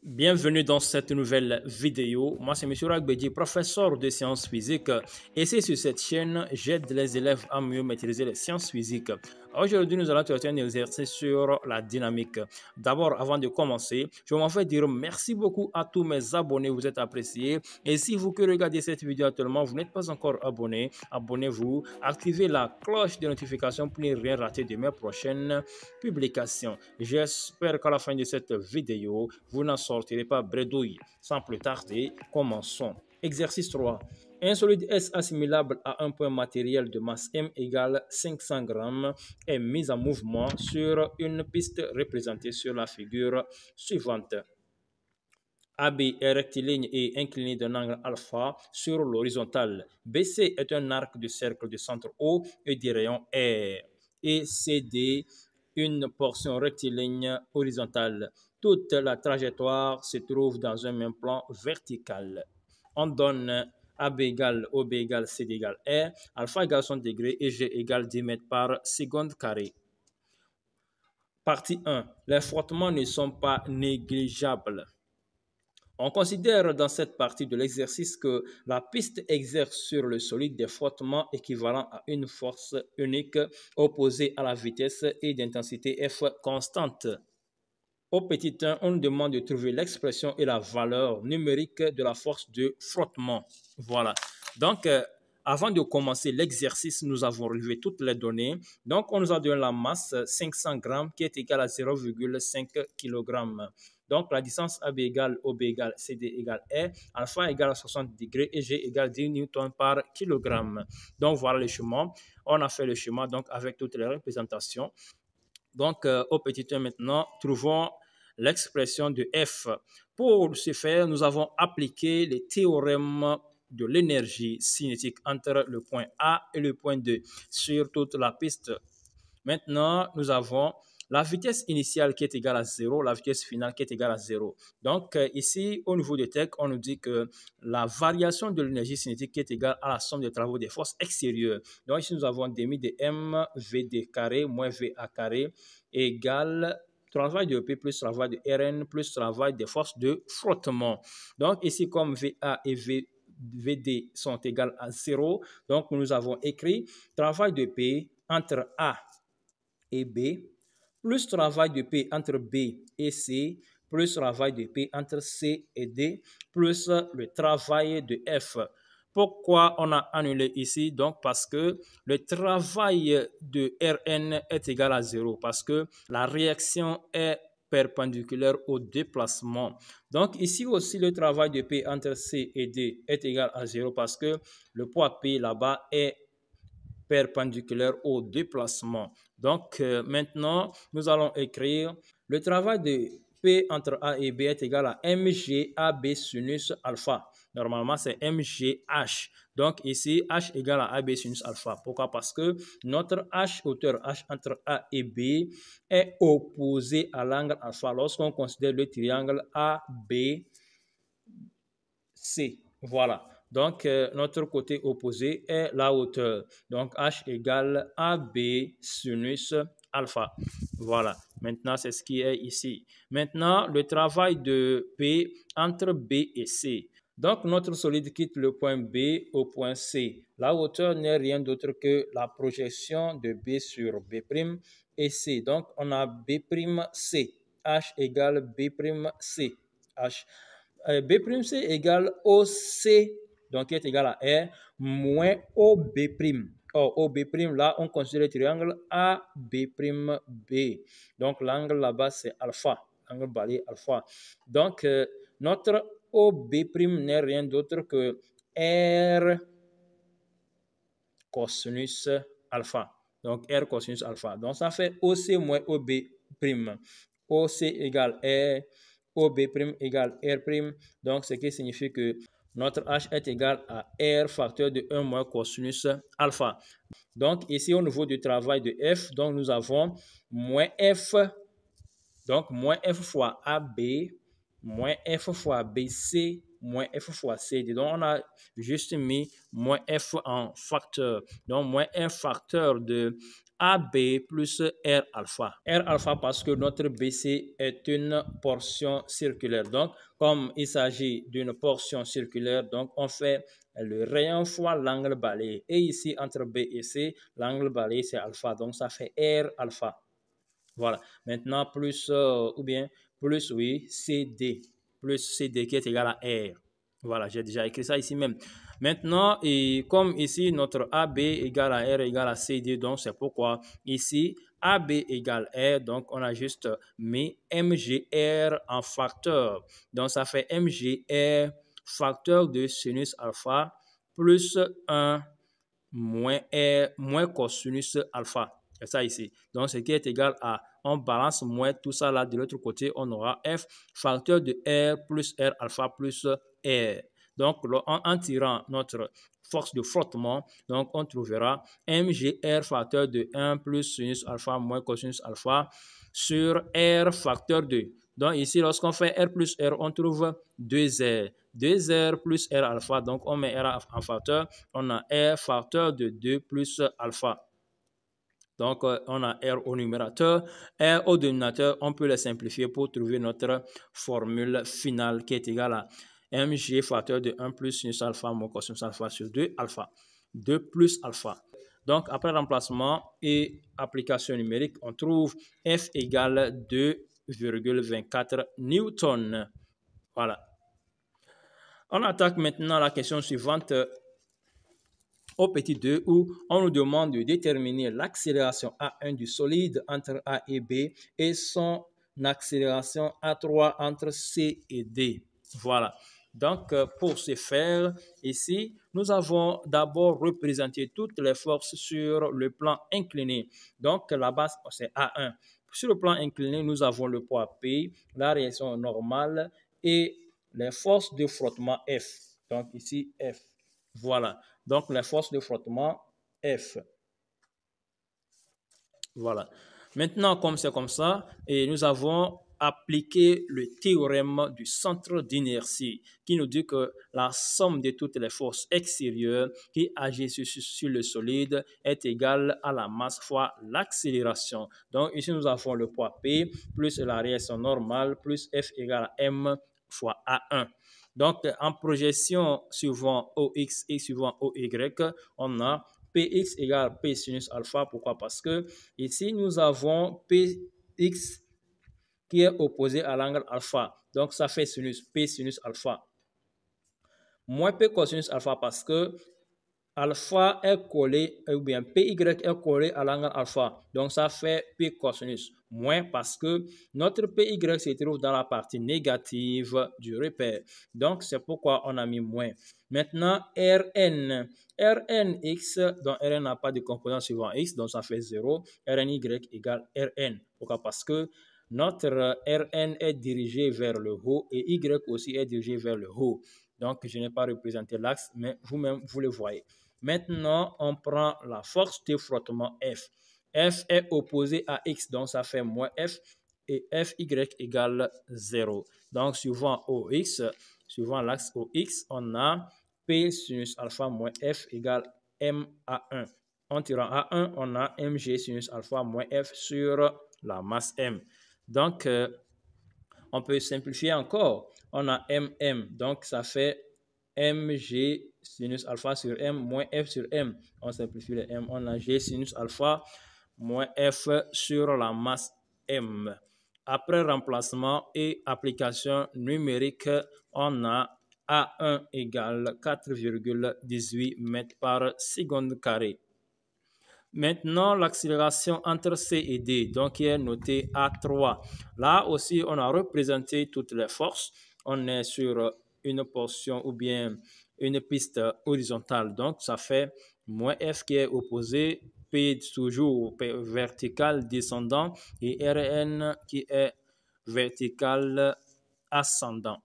Bienvenue dans cette nouvelle vidéo. Moi, c'est M. Ragbedi, professeur de sciences physiques. Et c'est sur cette chaîne, j'aide les élèves à mieux maîtriser les sciences physiques. Aujourd'hui, nous allons traiter un exercice sur la dynamique. D'abord, avant de commencer, je m'en fais dire merci beaucoup à tous mes abonnés. Vous êtes appréciés. Et si vous que regardez cette vidéo actuellement, vous n'êtes pas encore abonné, abonnez-vous. Activez la cloche de notification pour ne rien rater de mes prochaines publications. J'espère qu'à la fin de cette vidéo, vous n'en sortirez pas bredouille. Sans plus tarder, commençons. Exercice 3. Un solide S assimilable à un point matériel de masse M égale 500 grammes est mis en mouvement sur une piste représentée sur la figure suivante. AB est rectiligne et incliné d'un angle alpha sur l'horizontale. BC est un arc de cercle de centre O et des rayons R. Et CD, une portion rectiligne horizontale. Toute la trajectoire se trouve dans un même plan vertical. On donne AB égale OB égale CD égale R, alpha égale 60 degrés et G égale 10 mètres par seconde carré. Partie 1. Les frottements ne sont pas négligeables. On considère dans cette partie de l'exercice que la piste exerce sur le solide des frottements équivalents à une force unique opposée à la vitesse et d'intensité F constante. Au petit 1, on nous demande de trouver l'expression et la valeur numérique de la force de frottement. Voilà. Donc, avant de commencer l'exercice, nous avons relevé toutes les données. Donc, on nous a donné la masse 500 grammes qui est égale à 0,5 kg. Donc, la distance AB égale OB égale CD égale R, alpha égale à 60 degrés et G égale 10 newtons par kilogramme. Donc, voilà le schéma. On a fait le schéma donc, avec toutes les représentations. Donc, au petit 1 maintenant, trouvons l'expression de F. Pour ce faire, nous avons appliqué les théorèmes de l'énergie cinétique entre le point A et le point 2 sur toute la piste. Maintenant, nous avons la vitesse initiale qui est égale à 0, la vitesse finale qui est égale à 0. Donc, ici, au niveau de TEC, on nous dit que la variation de l'énergie cinétique qui est égale à la somme des travaux des forces extérieures. Donc, ici, nous avons demi de M, VD carré, moins VA carré, égale travail de P plus travail de Rn plus travail des forces de frottement. Donc, ici, comme VA et VD sont égales à 0, donc nous avons écrit travail de P entre A et B, plus travail de P entre B et C, plus travail de P entre C et D, plus le travail de F. Pourquoi on a annulé ici? Donc, parce que le travail de Rn est égal à 0, parce que la réaction est perpendiculaire au déplacement. Donc, ici aussi, le travail de P entre C et D est égal à 0 parce que le poids P là-bas est perpendiculaire au déplacement. Donc, maintenant, nous allons écrire le travail de P entre A et B est égal à mg AB sinus alpha. Normalement, c'est mgh. Donc, ici, h égale à AB sinus alpha. Pourquoi? Parce que notre h, hauteur h entre A et B, est opposé à l'angle alpha lorsqu'on considère le triangle ABC. Voilà. Donc, notre côté opposé est la hauteur. Donc, h égale AB sinus alpha. Voilà. Maintenant, c'est ce qui est ici. Maintenant, le travail de P entre B et C. Donc, notre solide quitte le point B au point C. La hauteur n'est rien d'autre que la projection de B sur B' et C. Donc, on a B'C. H égale B'C. H. B'C égale OC, donc qui est égal à R, moins OB'. Or, OB', là, on considère le triangle AB'B. Donc, l'angle là-bas, c'est alpha. L'angle balayé alpha. Donc, notre OB' n'est rien d'autre que R cosinus alpha. Donc, R cosinus alpha. Donc, ça fait OC moins OB'. OC égale R. OB' égale R', donc ce qui signifie que notre H est égal à R facteur de 1 moins cosinus alpha. Donc ici au niveau du travail de F, donc nous avons moins F, donc moins F fois AB, moins F fois BC, moins F fois CD. Donc on a juste mis moins F en facteur. Donc moins 1 facteur de AB plus R alpha. R alpha parce que notre BC est une portion circulaire. Donc, comme il s'agit d'une portion circulaire, donc on fait le rayon fois l'angle balayé. Et ici, entre B et C, l'angle balayé, c'est alpha. Donc, ça fait R alpha. Voilà. Maintenant, plus, ou bien, plus, oui, CD. Plus CD qui est égal à R. Voilà, j'ai déjà écrit ça ici même. Maintenant, et comme ici, notre AB égale à R égale à CD, donc c'est pourquoi ici, AB égale R, donc on a juste mis MGR en facteur. Donc, ça fait MGR facteur de sinus alpha plus 1 moins R moins cosinus alpha. C'est ça ici. Donc, ce qui est égal à, on balance moins tout ça là. De l'autre côté, on aura F facteur de R plus R alpha plus R. Donc, en tirant notre force de frottement, donc on trouvera MGR facteur de 1 plus sinus alpha moins cosinus alpha sur R facteur de. Donc ici, lorsqu'on fait R plus R, on trouve 2R. 2R plus R alpha, donc on met R en facteur, on a R facteur de 2 plus alpha. Donc, on a R au numérateur, R au dénominateur, on peut les simplifier pour trouver notre formule finale qui est égale à mg facteur de 1 plus sinus alpha moins cosinus alpha sur 2 alpha. 2 plus alpha. Donc, après remplacement et application numérique, on trouve F égale 2,24 newtons. Voilà. On attaque maintenant la question suivante au petit 2 où on nous demande de déterminer l'accélération A1 du solide entre A et B et son accélération A3 entre C et D. Voilà. Donc, pour ce faire, ici, nous avons d'abord représenté toutes les forces sur le plan incliné. Donc, la base, c'est A1. Sur le plan incliné, nous avons le poids P, la réaction normale et les forces de frottement F. Donc, ici, F. Voilà. Donc, les forces de frottement F. Voilà. Maintenant, comme c'est comme ça, et nous avons appliqué le théorème du centre d'inertie qui nous dit que la somme de toutes les forces extérieures qui agissent sur le solide est égale à la masse fois l'accélération. Donc, ici, nous avons le poids P plus la réaction normale plus F égale à M fois A1. Donc, en projection suivant OX et suivant OY, on a Px égale P sinus alpha. Pourquoi? Parce que ici, nous avons Px qui est opposé à l'angle alpha. Donc, ça fait sinus, P sinus alpha. Moins P cosinus alpha parce que alpha est collé, ou bien PY est collé à l'angle alpha. Donc, ça fait P cosinus. Moins parce que notre PY se trouve dans la partie négative du repère. Donc, c'est pourquoi on a mis moins. Maintenant, Rn. Rnx, donc Rn n'a pas de composant suivant x, donc ça fait 0. Rny égale Rn. Pourquoi? Parce que notre Rn est dirigé vers le haut et y aussi est dirigé vers le haut. Donc, je n'ai pas représenté l'axe, mais vous-même, vous le voyez. Maintenant, on prend la force de frottement F. F est opposé à X, donc ça fait moins F, et Fy égale 0. Donc, suivant OX, suivant l'axe OX, on a P sinus alpha moins F égale M à 1. En tirant A1, on a Mg sinus alpha moins F sur la masse M. Donc, on peut simplifier encore. On a MM, donc ça fait Mg sinus alpha sur M moins F sur M. On simplifie le M, on a G sinus alpha moins F sur la masse M. Après remplacement et application numérique, on a A1 égale 4,18 mètres par seconde carré. Maintenant, l'accélération entre C et D, donc qui est notée A3. Là aussi, on a représenté toutes les forces. On est sur une portion ou bien une piste horizontale. Donc, ça fait moins F qui est opposé, P toujours vertical descendant et Rn qui est vertical ascendant.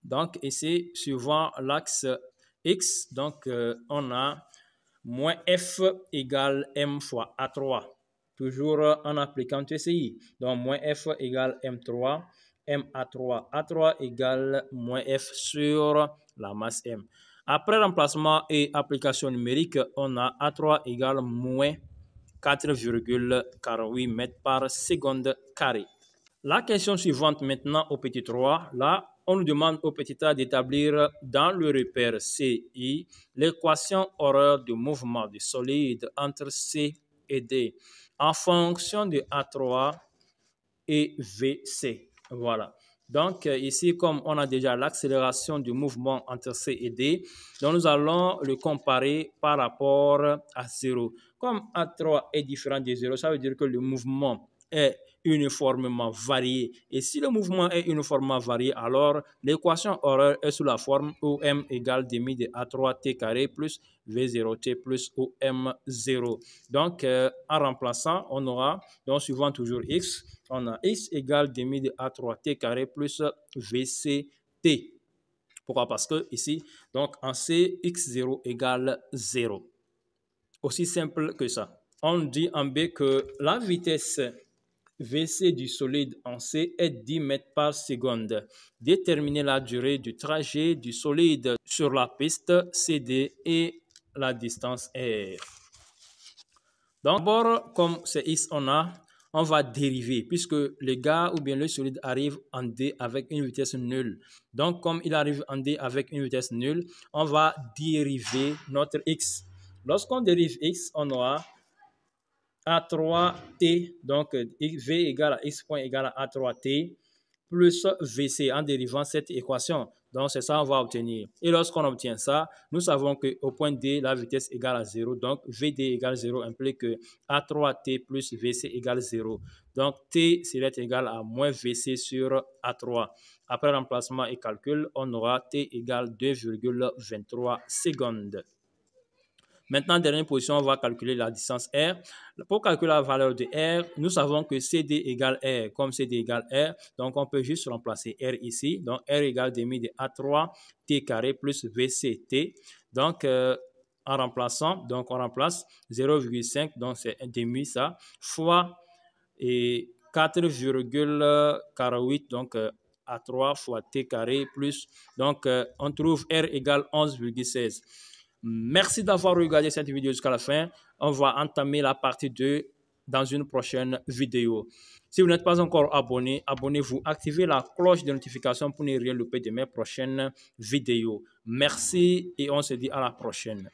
Donc, ici, suivant l'axe X, donc on a moins F égale M fois A3, toujours en appliquant TCI. Donc, moins F égale M3, MA3. A3 égale moins F sur la masse M. Après remplacement et application numérique, on a A3 égale moins 4,48 mètres par seconde carré. La question suivante maintenant au petit 3. Là, on nous demande au petit a d'établir dans le repère CI l'équation horaire du mouvement du solide entre C et D en fonction de A3 et VC. Voilà. Donc, ici, comme on a déjà l'accélération du mouvement entre C et D, donc nous allons le comparer par rapport à 0. Comme A3 est différent de 0, ça veut dire que le mouvement est uniformément varié. Et si le mouvement est uniformément varié, alors l'équation horaire est sous la forme OM égale demi de A3T carré plus V0T plus OM0. Donc, en remplaçant, on aura, donc suivant toujours X, on a X égale demi de A3T carré plus VCT. Pourquoi? Parce que ici, donc en C, X0 égale 0. Aussi simple que ça. On dit en B que la vitesse VC du solide en C est 10 mètres par seconde. Déterminer la durée du trajet du solide sur la piste CD et la distance R. Donc, d'abord, comme c'est X, on va dériver puisque le gars ou bien le solide arrive en D avec une vitesse nulle. Donc, comme il arrive en D avec une vitesse nulle, on va dériver notre X. Lorsqu'on dérive X, on aura A3T, donc V égale à X point égale à A3T plus VC en dérivant cette équation. Donc, c'est ça qu'on va obtenir. Et lorsqu'on obtient ça, nous savons qu'au point D, la vitesse égale à 0. Donc, VD égale 0 implique que A3T plus VC égale 0. Donc, T serait égal à moins VC sur A3. Après remplacement et calcul, on aura T égale 2,23 secondes. Maintenant, dernière position, on va calculer la distance R. Pour calculer la valeur de R, nous savons que CD égale R. Comme CD égale R, donc on peut juste remplacer R ici. Donc, R égale demi de A3 T carré plus VCT. Donc, en remplaçant, donc on remplace 0,5, donc c'est un demi ça, fois 4,48, donc A3 fois T carré plus, donc on trouve R égale 11,16. Merci d'avoir regardé cette vidéo jusqu'à la fin. On va entamer la partie 2 dans une prochaine vidéo. Si vous n'êtes pas encore abonné, abonnez-vous, activez la cloche de notification pour ne rien louper de mes prochaines vidéos. Merci et on se dit à la prochaine.